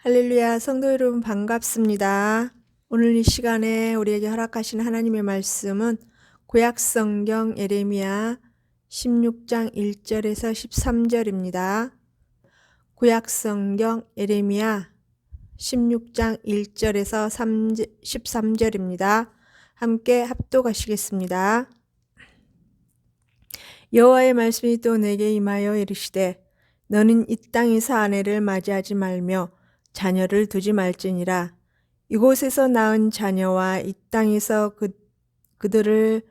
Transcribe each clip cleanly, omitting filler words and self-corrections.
할렐루야, 성도 여러분 반갑습니다. 오늘 이 시간에 우리에게 허락하신 하나님의 말씀은 구약성경 예레미야 16장 1절에서 13절입니다. 구약성경 예레미야 16장 1절에서 13절입니다. 함께 합독하시겠습니다. 여호와의 말씀이 또 내게 임하여 이르시되 너는 이 땅에서 아내를 맞이하지 말며 자녀를 두지 말지니라. 이곳에서 낳은 자녀와 이 땅에서 그들을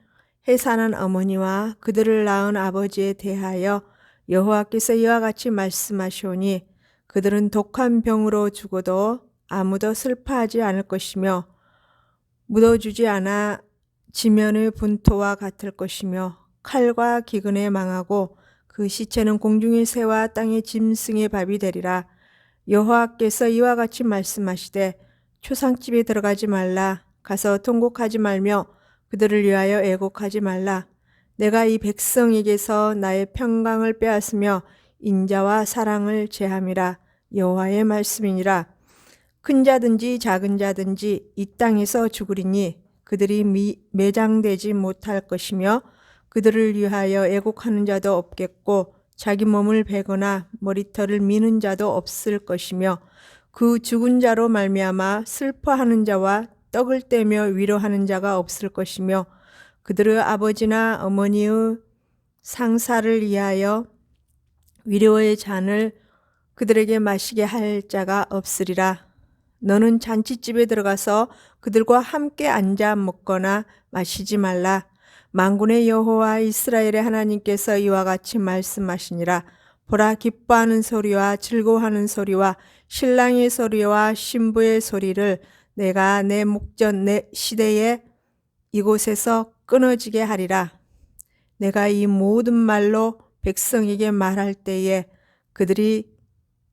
해산한 어머니와 그들을 낳은 아버지에 대하여 여호와께서 이와 같이 말씀하시오니 그들은 독한 병으로 죽어도 아무도 슬퍼하지 않을 것이며 묻어주지 않아 지면의 분토와 같을 것이며 칼과 기근에 망하고 그 시체는 공중의 새와 땅의 짐승의 밥이 되리라. 여호와께서 이와 같이 말씀하시되 초상집에 들어가지 말라. 가서 통곡하지 말며 그들을 위하여 애곡하지 말라. 내가 이 백성에게서 나의 평강을 빼앗으며 인자와 사랑을 제함이라. 여호와의 말씀이니라. 큰 자든지 작은 자든지 이 땅에서 죽으리니 그들이 매장되지 못할 것이며 그들을 위하여 애곡하는 자도 없겠고 자기 몸을 베거나 머리털을 미는 자도 없을 것이며 그 죽은 자로 말미암아 슬퍼하는 자와 떡을 떼며 위로하는 자가 없을 것이며 그들의 아버지나 어머니의 상사를 위하여 위로의 잔을 그들에게 마시게 할 자가 없으리라. 너는 잔치집에 들어가서 그들과 함께 앉아 먹거나 마시지 말라. 만군의 여호와 이스라엘의 하나님께서 이와 같이 말씀하시니라. 보라, 기뻐하는 소리와 즐거워하는 소리와 신랑의 소리와 신부의 소리를 내가 내 목전 내 시대에 이곳에서 끊어지게 하리라. 내가 이 모든 말로 백성에게 말할 때에 그들이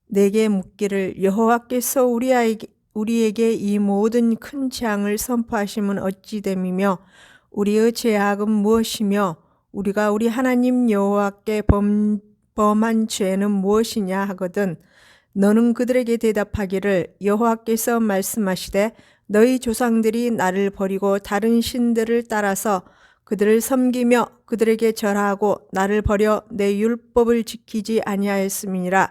내게 묻기를 여호와께서 우리에게 이 모든 큰 재앙을 선포하심은 어찌 됨이며 우리의 죄악은 무엇이며 우리가 우리 하나님 여호와께 범한 죄는 무엇이냐 하거든. 너는 그들에게 대답하기를 여호와께서 말씀하시되 너희 조상들이 나를 버리고 다른 신들을 따라서 그들을 섬기며 그들에게 절하고 나를 버려 내 율법을 지키지 아니하였음이니라.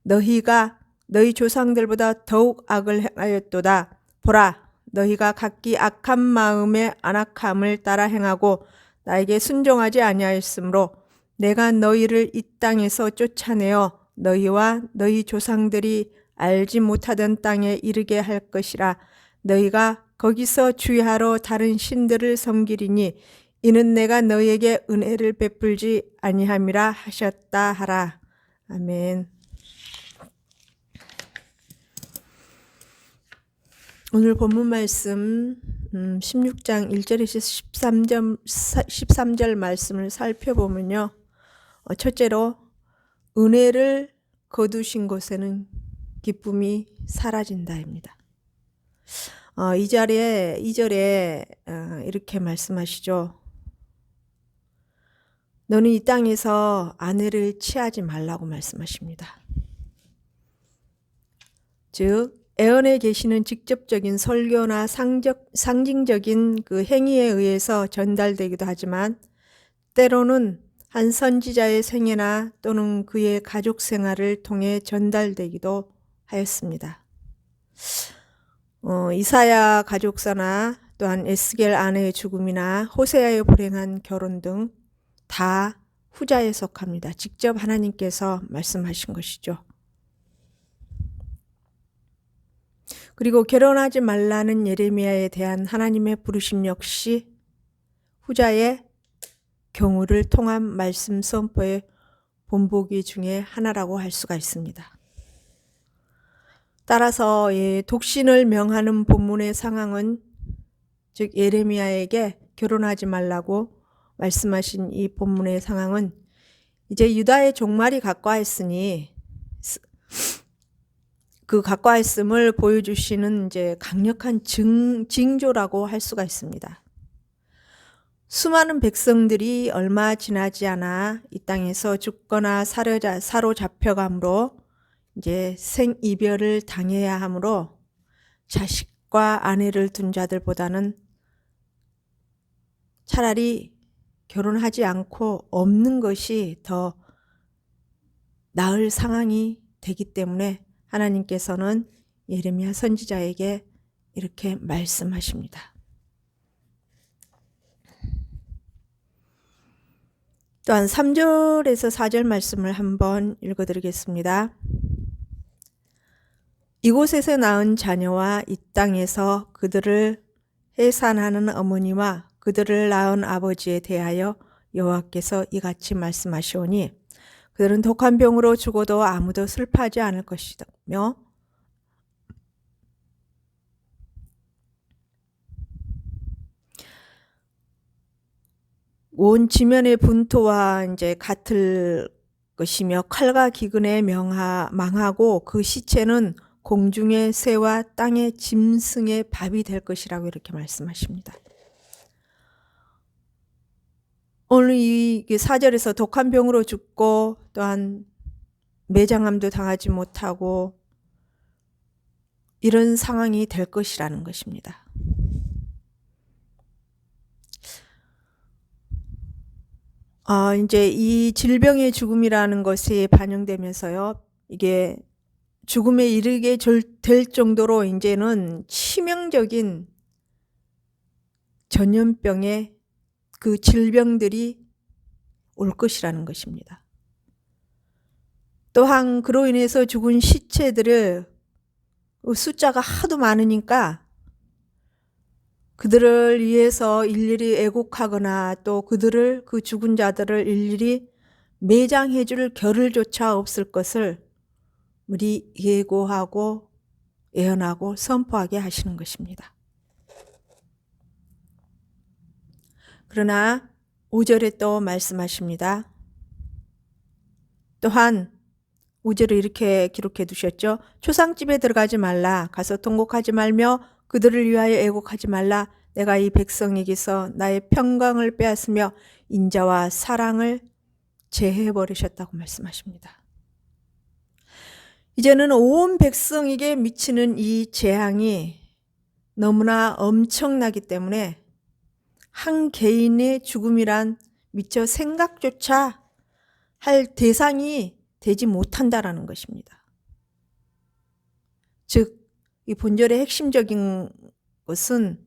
너희가 너희 조상들보다 더욱 악을 행하였도다. 보라, 너희가 각기 악한 마음의 안악함을 따라 행하고 나에게 순종하지 아니하였으므로 내가 너희를 이 땅에서 쫓아내어 너희와 너희 조상들이 알지 못하던 땅에 이르게 할 것이라. 너희가 거기서 주의하러 다른 신들을 섬기리니 이는 내가 너희에게 은혜를 베풀지 아니함이라 하셨다 하라. 아멘. 오늘 본문 말씀 16장 1절에서 13절 말씀을 살펴보면요. 첫째로 은혜를 거두신 곳에는 기쁨이 사라진다입니다. 2절에 이렇게 말씀하시죠. 너는 이 땅에서 아내를 취하지 말라고 말씀하십니다. 즉 애언에 계시는 직접적인 설교나 상징적인 그 행위에 의해서 전달되기도 하지만 때로는 한 선지자의 생애나 또는 그의 가족 생활을 통해 전달되기도 하였습니다. 이사야 가족사나 또한 에스겔 아내의 죽음이나 호세아의 불행한 결혼 등 다 후자에 속합니다. 직접 하나님께서 말씀하신 것이죠. 그리고 결혼하지 말라는 예레미야에 대한 하나님의 부르심 역시 후자의 경우를 통한 말씀 선포의 본보기 중에 하나라고 할 수가 있습니다. 따라서 독신을 명하는 본문의 상황은 즉 예레미야에게 결혼하지 말라고 말씀하신 이 본문의 상황은 이제 유다의 종말이 가까웠으니 그 가까웠음을 보여주시는 이제 강력한 징조라고 할 수가 있습니다. 수많은 백성들이 얼마 지나지 않아 이 땅에서 죽거나 사로잡혀감으로 이제 생이별을 당해야 하므로 자식과 아내를 둔 자들보다는 차라리 결혼하지 않고 없는 것이 더 나을 상황이 되기 때문에 하나님께서는 예레미야 선지자에게 이렇게 말씀하십니다. 또한 3절에서 4절 말씀을 한번 읽어드리겠습니다. 이곳에서 낳은 자녀와 이 땅에서 그들을 해산하는 어머니와 그들을 낳은 아버지에 대하여 여호와께서 이같이 말씀하시오니 그들은 독한 병으로 죽어도 아무도 슬퍼하지 않을 것이며 온 지면의 분토와 이제 같을 것이며 칼과 기근에 망하고 그 시체는 공중의 새와 땅의 짐승의 밥이 될 것이라고 이렇게 말씀하십니다. 오늘 이 4절에서 독한 병으로 죽고 또한 매장함도 당하지 못하고 이런 상황이 될 것이라는 것입니다. 이제 이 질병의 죽음이라는 것이 반영되면서요, 이게 죽음에 이르게 될 정도로 이제는 치명적인 전염병의 그 질병들이 올 것이라는 것입니다. 또한 그로 인해서 죽은 시체들을 숫자가 하도 많으니까 그들을 위해서 일일이 애곡하거나 또 그 죽은 자들을 일일이 매장해 줄 겨를조차 없을 것을 우리 예고하고 예언하고 선포하게 하시는 것입니다. 그러나 5절에 또 말씀하십니다. 또한 5절을 이렇게 기록해 두셨죠. 초상집에 들어가지 말라. 가서 통곡하지 말며 그들을 위하여 애곡하지 말라. 내가 이 백성에게서 나의 평강을 빼앗으며 인자와 사랑을 제해버리셨다고 말씀하십니다. 이제는 온 백성에게 미치는 이 재앙이 너무나 엄청나기 때문에 한 개인의 죽음이란 미처 생각조차 할 대상이 되지 못한다라는 것입니다. 즉, 이 본절의 핵심적인 것은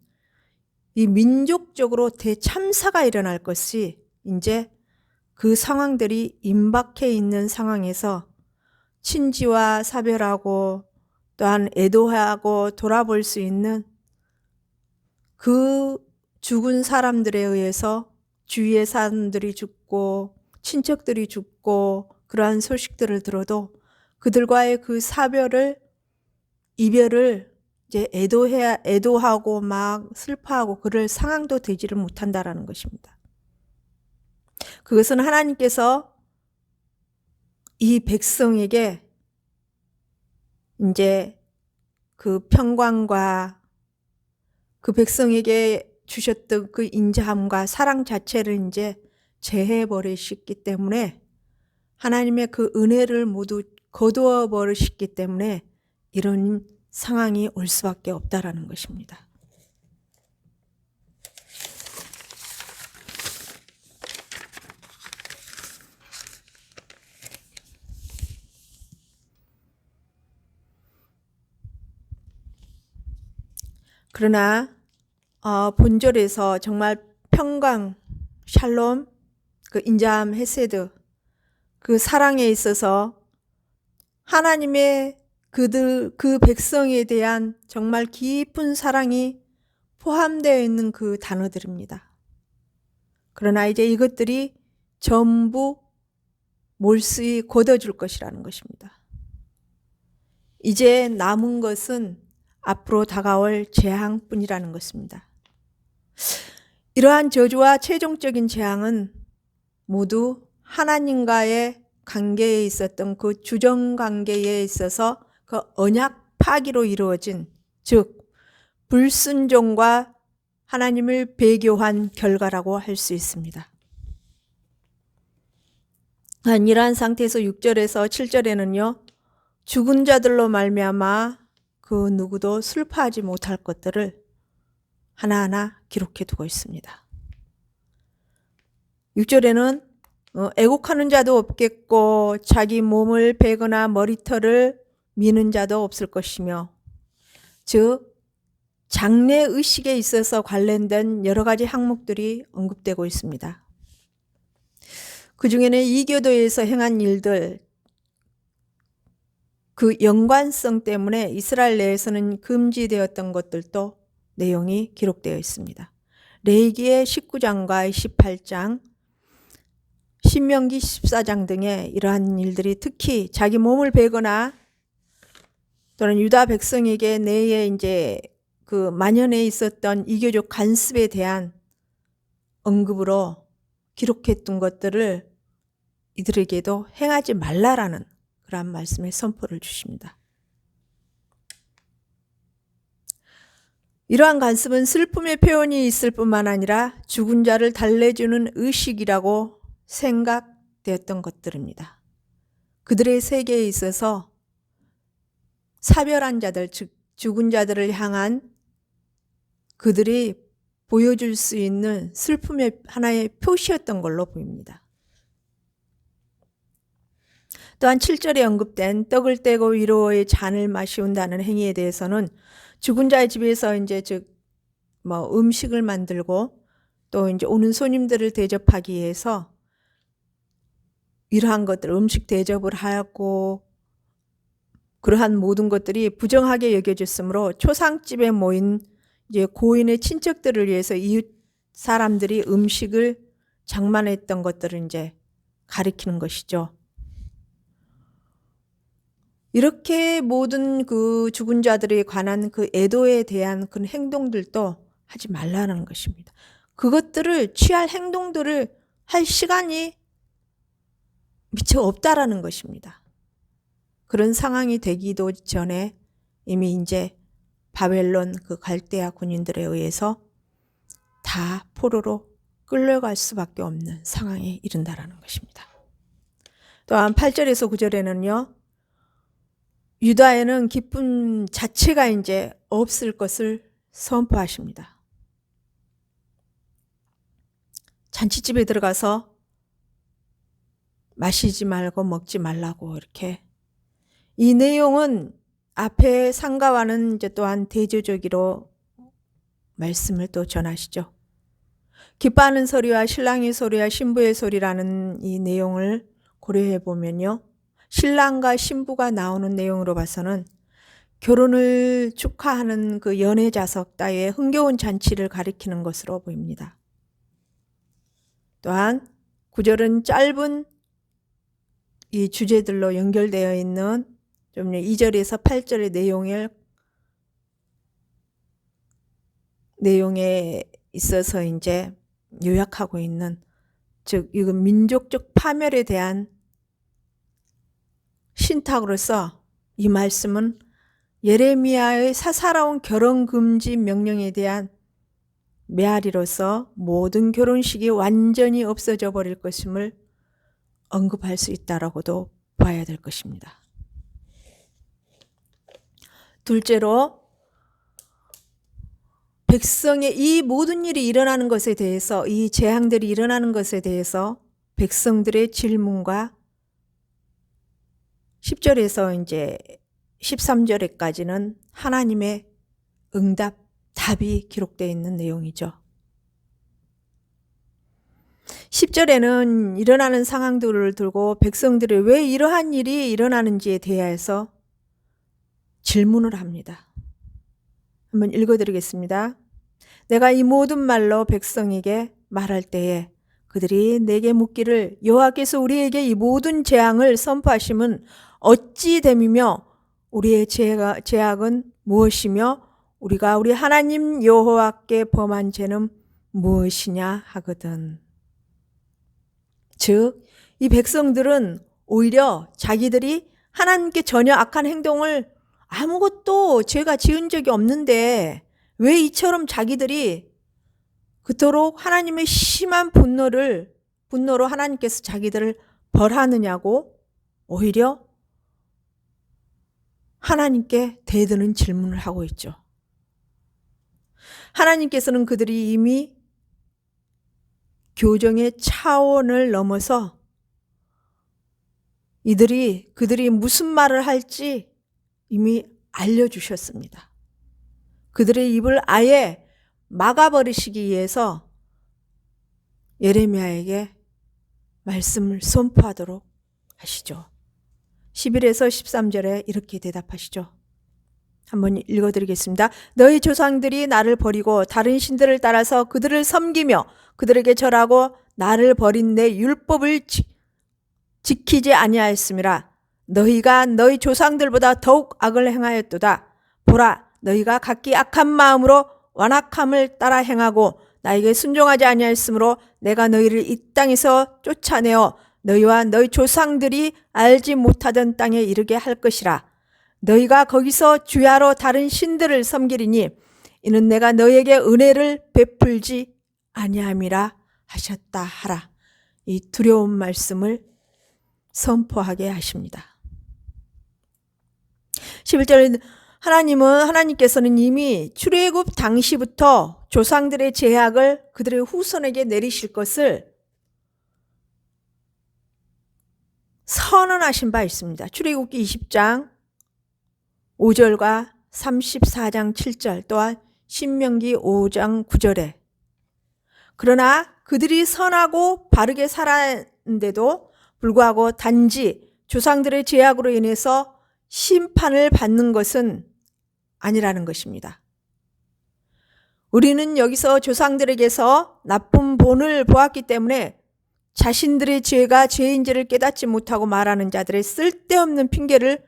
이 민족적으로 대참사가 일어날 것이 이제 그 상황들이 임박해 있는 상황에서 친지와 사별하고 또한 애도하고 돌아볼 수 있는 그 죽은 사람들에 의해서 주위의 사람들이 죽고 친척들이 죽고 그러한 소식들을 들어도 그들과의 그 이별을 이제 애도하고 막 슬퍼하고 그럴 상황도 되지를 못한다라는 것입니다. 그것은 하나님께서 이 백성에게 이제 그 평강과 그 백성에게 주셨던 그 인자함과 사랑 자체를 이제 제해버리셨기 때문에 하나님의 그 은혜를 모두 거두어 버리셨기 때문에 이런 상황이 올 수밖에 없다라는 것입니다. 그러나 본절에서 정말 평강, 샬롬, 그 인자함, 헤세드, 그 사랑에 있어서 하나님의 그 백성에 대한 정말 깊은 사랑이 포함되어 있는 그 단어들입니다. 그러나 이제 이것들이 전부 몰수히 걷어줄 것이라는 것입니다. 이제 남은 것은 앞으로 다가올 재앙뿐이라는 것입니다. 이러한 저주와 최종적인 재앙은 모두 하나님과의 관계에 있었던 그 주정 관계에 있어서 그 언약 파기로 이루어진, 즉 불순종과 하나님을 배교한 결과라고 할 수 있습니다. 이러한 상태에서 6절에서 7절에는요. 죽은 자들로 말미암아 그 누구도 슬퍼하지 못할 것들을 하나하나 기록해 두고 있습니다. 6절에는 애곡하는 자도 없겠고 자기 몸을 베거나 머리털을 미는 자도 없을 것이며, 즉 장례의식에 있어서 관련된 여러 가지 항목들이 언급되고 있습니다. 그 중에는 이교도에서 행한 일들, 그 연관성 때문에 이스라엘 내에서는 금지되었던 것들도 내용이 기록되어 있습니다. 레위기의 19장과 28장, 신명기 14장 등의 이러한 일들이 특히 자기 몸을 베거나 또는 유다 백성에게 내에 이제 그 만연해 있었던 이교적 간습에 대한 언급으로 기록했던 것들을 이들에게도 행하지 말라라는 그런 말씀의 선포를 주십니다. 이러한 간습은 슬픔의 표현이 있을 뿐만 아니라 죽은 자를 달래주는 의식이라고 생각되었던 것들입니다. 그들의 세계에 있어서 사별한 자들, 즉 죽은 자들을 향한 그들이 보여줄 수 있는 슬픔의 하나의 표시였던 걸로 보입니다. 또한 7절에 언급된 떡을 떼고 위로의 잔을 마시운다는 행위에 대해서는 죽은 자의 집에서 이제 음식을 만들고 또 이제 오는 손님들을 대접하기 위해서 이러한 것들, 음식 대접을 하고 그러한 모든 것들이 부정하게 여겨졌으므로 초상집에 모인 이제 고인의 친척들을 위해서 이웃 사람들이 음식을 장만했던 것들을 이제 가리키는 것이죠. 이렇게 모든 그 죽은 자들에 관한 그 애도에 대한 그런 행동들도 하지 말라는 것입니다. 그것들을 취할 행동들을 할 시간이 미처 없다라는 것입니다. 그런 상황이 되기도 전에 이미 이제 바벨론 그 갈대아 군인들에 의해서 다 포로로 끌려갈 수밖에 없는 상황에 이른다라는 것입니다. 또한 8절에서 9절에는요. 유다에는 기쁨 자체가 이제 없을 것을 선포하십니다. 잔치집에 들어가서 마시지 말고 먹지 말라고 이렇게. 이 내용은 앞에 상가와는 이제 또한 대조적으로 말씀을 또 전하시죠. 기뻐하는 소리와 신랑의 소리와 신부의 소리라는 이 내용을 고려해 보면요. 신랑과 신부가 나오는 내용으로 봐서는 결혼을 축하하는 그 연회자석 따위의 흥겨운 잔치를 가리키는 것으로 보입니다. 또한 9절은 짧은 이 주제들로 연결되어 있는 좀 2절에서 8절의 내용에 있어서 이제 요약하고 있는, 즉 이건 민족적 파멸에 대한 신탁으로서 이 말씀은 예레미야의 사사로운 결혼 금지 명령에 대한 메아리로서 모든 결혼식이 완전히 없어져 버릴 것임을 언급할 수 있다라고도 봐야 될 것입니다. 둘째로 백성의 이 모든 일이 일어나는 것에 대해서, 이 재앙들이 일어나는 것에 대해서 백성들의 질문과 10절에서 이제 13절에까지는 하나님의 응답, 답이 기록되어 있는 내용이죠. 10절에는 일어나는 상황들을 두고 백성들이 왜 이러한 일이 일어나는지에 대해서 질문을 합니다. 한번 읽어드리겠습니다. 내가 이 모든 말로 백성에게 말할 때에 그들이 내게 묻기를 여호와께서 우리에게 이 모든 재앙을 선포하심은 어찌 됨이며 우리의 죄악은 무엇이며 우리가 우리 하나님 여호와께 범한 죄는 무엇이냐 하거든. 즉, 이 백성들은 오히려 자기들이 하나님께 전혀 악한 행동을 아무것도 죄가 지은 적이 없는데 왜 이처럼 자기들이 그토록 하나님의 심한 분노로 하나님께서 자기들을 벌하느냐고 오히려 하나님께 대드는 질문을 하고 있죠. 하나님께서는 그들이 이미 교정의 차원을 넘어서 그들이 무슨 말을 할지 이미 알려주셨습니다. 그들의 입을 아예 막아버리시기 위해서 예레미야에게 말씀을 선포하도록 하시죠. 11에서 13절에 이렇게 대답하시죠. 한번 읽어드리겠습니다. 너희 조상들이 나를 버리고 다른 신들을 따라서 그들을 섬기며 그들에게 절하고 나를 버린 내 율법을 지키지 아니하였음이라. 너희가 너희 조상들보다 더욱 악을 행하였도다. 보라, 너희가 각기 악한 마음으로 완악함을 따라 행하고 나에게 순종하지 아니하였으므로 내가 너희를 이 땅에서 쫓아내어 너희와 너희 조상들이 알지 못하던 땅에 이르게 할 것이라. 너희가 거기서 주야로 다른 신들을 섬기리니 이는 내가 너희에게 은혜를 베풀지 아니함이라 하셨다 하라. 이 두려운 말씀을 선포하게 하십니다. 11절에 하나님께서는 이미 출애굽 당시부터 조상들의 제약을 그들의 후손에게 내리실 것을 선언하신 바 있습니다. 출애굽기 20장 5절과 34장 7절 또한 신명기 5장 9절에 그러나 그들이 선하고 바르게 살았는데도 불구하고 단지 조상들의 제약으로 인해서 심판을 받는 것은 아니라는 것입니다. 우리는 여기서 조상들에게서 나쁜 본을 보았기 때문에 자신들의 죄가 죄인지를 깨닫지 못하고 말하는 자들의 쓸데없는 핑계를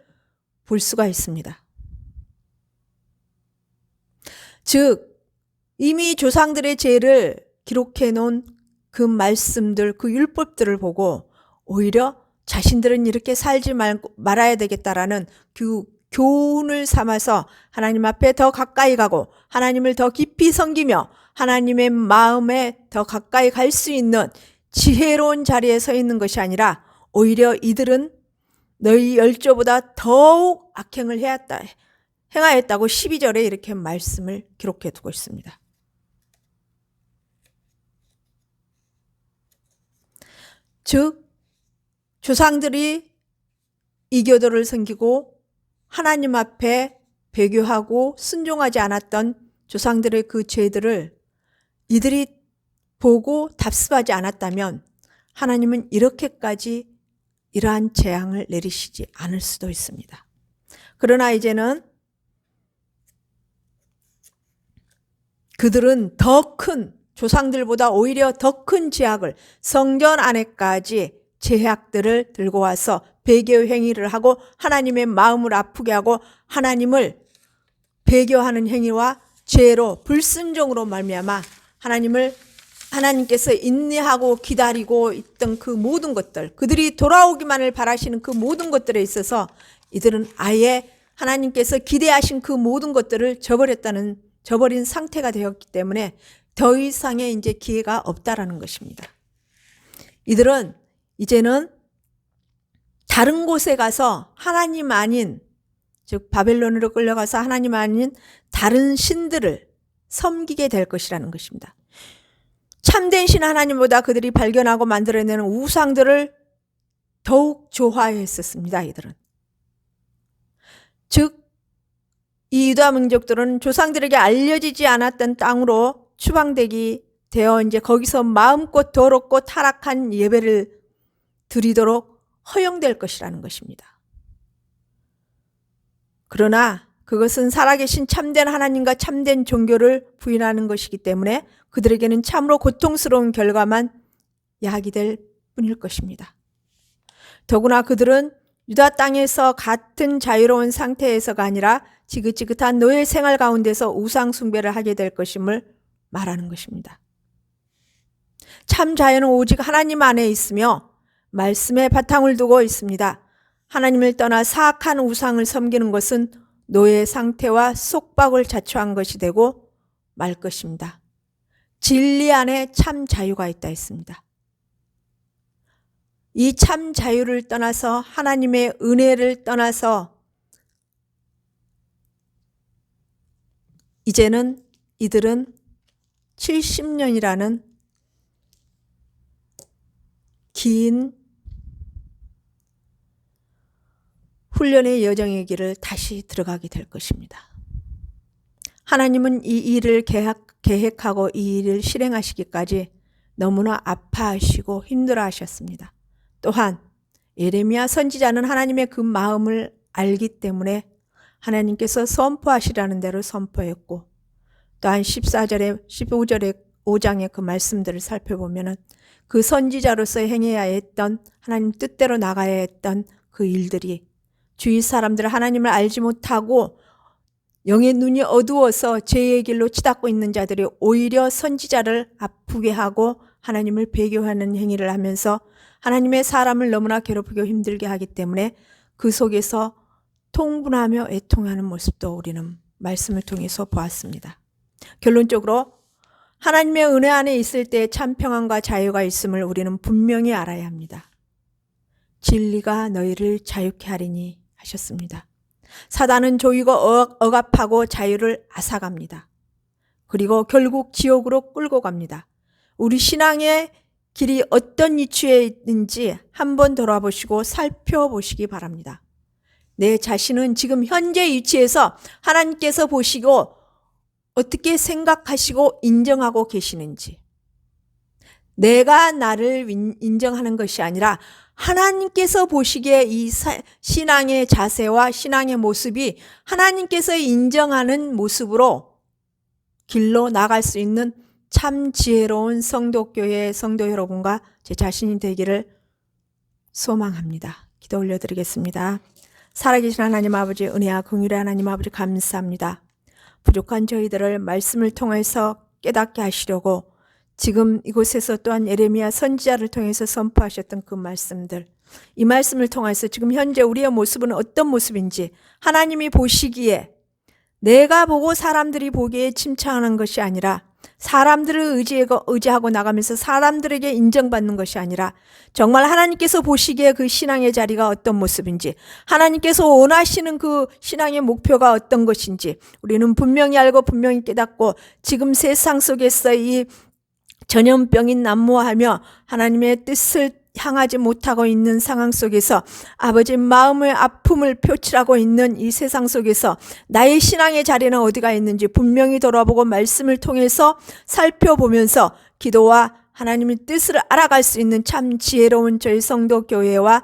볼 수가 있습니다. 즉 이미 조상들의 죄를 기록해 놓은 그 말씀들, 그 율법들을 보고 오히려 자신들은 이렇게 살지 말아야 되겠다라는 그 교훈을 삼아서 하나님 앞에 더 가까이 가고 하나님을 더 깊이 섬기며 하나님의 마음에 더 가까이 갈 수 있는 지혜로운 자리에 서 있는 것이 아니라 오히려 이들은 너희 열조보다 더욱 악행을 행하였다고 12절에 이렇게 말씀을 기록해 두고 있습니다. 즉 조상들이 이교도를 섬기고 하나님 앞에 배교하고 순종하지 않았던 조상들의 그 죄들을 이들이 보고 답습하지 않았다면 하나님은 이렇게까지 이러한 재앙을 내리시지 않을 수도 있습니다. 그러나 이제는 그들은 더 큰 조상들보다 오히려 더 큰 제약을 성전 안에까지 제약들을 들고 와서 배교 행위를 하고 하나님의 마음을 아프게 하고 하나님을 배교하는 행위와 죄로 불순종으로 말미암아 하나님께서 인내하고 기다리고 있던 그 모든 것들, 그들이 돌아오기만을 바라시는 그 모든 것들에 있어서 이들은 아예 하나님께서 기대하신 그 모든 것들을 저버린 상태가 되었기 때문에 더 이상의 이제 기회가 없다라는 것입니다. 이들은 이제는 다른 곳에 가서 하나님 아닌, 즉 바벨론으로 끌려가서 하나님 아닌 다른 신들을 섬기게 될 것이라는 것입니다. 참된 신 하나님보다 그들이 발견하고 만들어내는 우상들을 더욱 좋아했었습니다. 이들은. 즉 이 유다 민족들은 조상들에게 알려지지 않았던 땅으로 추방되기 되어 이제 거기서 마음껏 더럽고 타락한 예배를 드리도록 허용될 것이라는 것입니다. 그러나 그것은 살아계신 참된 하나님과 참된 종교를 부인하는 것이기 때문에 그들에게는 참으로 고통스러운 결과만 야기될 뿐일 것입니다. 더구나 그들은 유다 땅에서 같은 자유로운 상태에서가 아니라 지긋지긋한 노예 생활 가운데서 우상 숭배를 하게 될 것임을 말하는 것입니다. 참 자유는 오직 하나님 안에 있으며 말씀에 바탕을 두고 있습니다. 하나님을 떠나 사악한 우상을 섬기는 것은 노예 상태와 속박을 자초한 것이 되고 말 것입니다. 진리 안에 참 자유가 있다 했습니다. 이 참 자유를 떠나서 하나님의 은혜를 떠나서 이제는 이들은 70년이라는 긴 훈련의 여정의 길을 다시 들어가게 될 것입니다. 하나님은 이 일을 계획하고 이 일을 실행하시기까지 너무나 아파하시고 힘들어하셨습니다. 또한 예레미야 선지자는 하나님의 그 마음을 알기 때문에 하나님께서 선포하시라는 대로 선포했고, 또한 14절에 15절에 5장의 그 말씀들을 살펴보면 그 선지자로서 행해야 했던, 하나님 뜻대로 나가야 했던 그 일들이 주위 사람들 하나님을 알지 못하고 영의 눈이 어두워서 죄의 길로 치닫고 있는 자들이 오히려 선지자를 아프게 하고 하나님을 배교하는 행위를 하면서 하나님의 사람을 너무나 괴롭히고 힘들게 하기 때문에 그 속에서 통분하며 애통하는 모습도 우리는 말씀을 통해서 보았습니다. 결론적으로 하나님의 은혜 안에 있을 때 참 평안과 자유가 있음을 우리는 분명히 알아야 합니다. 진리가 너희를 자유케 하리니 하셨습니다. 사단은 조이고 억압하고 자유를 앗아갑니다. 그리고 결국 지옥으로 끌고 갑니다. 우리 신앙의 길이 어떤 위치에 있는지 한번 돌아보시고 살펴보시기 바랍니다. 내 자신은 지금 현재 위치에서 하나님께서 보시고 어떻게 생각하시고 인정하고 계시는지, 내가 나를 인정하는 것이 아니라 하나님께서 보시기에 이 신앙의 자세와 신앙의 모습이 하나님께서 인정하는 모습으로 길로 나갈 수 있는 참 지혜로운 성도교회 성도 여러분과 제 자신이 되기를 소망합니다. 기도 올려드리겠습니다. 살아계신 하나님 아버지, 은혜와 긍휼의 하나님 아버지, 감사합니다. 부족한 저희들을 말씀을 통해서 깨닫게 하시려고 지금 이곳에서 또한 예레미야 선지자를 통해서 선포하셨던 그 말씀들, 이 말씀을 통해서 지금 현재 우리의 모습은 어떤 모습인지 하나님이 보시기에, 내가 보고 사람들이 보기에 침창하는 것이 아니라 사람들을 의지하고 나가면서 사람들에게 인정받는 것이 아니라 정말 하나님께서 보시기에 그 신앙의 자리가 어떤 모습인지, 하나님께서 원하시는 그 신앙의 목표가 어떤 것인지 우리는 분명히 알고 분명히 깨닫고, 지금 세상 속에서 이 전염병인 난무하며 하나님의 뜻을 향하지 못하고 있는 상황 속에서 아버지 마음의 아픔을 표출하고 있는 이 세상 속에서 나의 신앙의 자리는 어디가 있는지 분명히 돌아보고 말씀을 통해서 살펴보면서 기도와 하나님의 뜻을 알아갈 수 있는 참 지혜로운 저희 성도교회와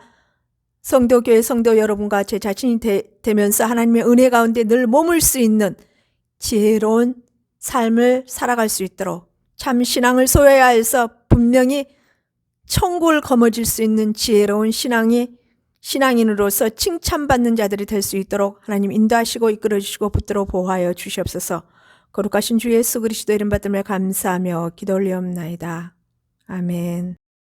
성도교회 성도 여러분과 제 자신이 되면서 하나님의 은혜 가운데 늘 머물 수 있는 지혜로운 삶을 살아갈 수 있도록, 참 신앙을 소유해야 해서 분명히 천국을 거머쥘 수 있는 지혜로운 신앙인으로서 칭찬받는 자들이 될 수 있도록 하나님 인도하시고 이끌어주시고 붙들어 보호하여 주시옵소서. 거룩하신 주 예수 그리스도 이름 받들며 감사하며 기도 올리옵나이다. 아멘.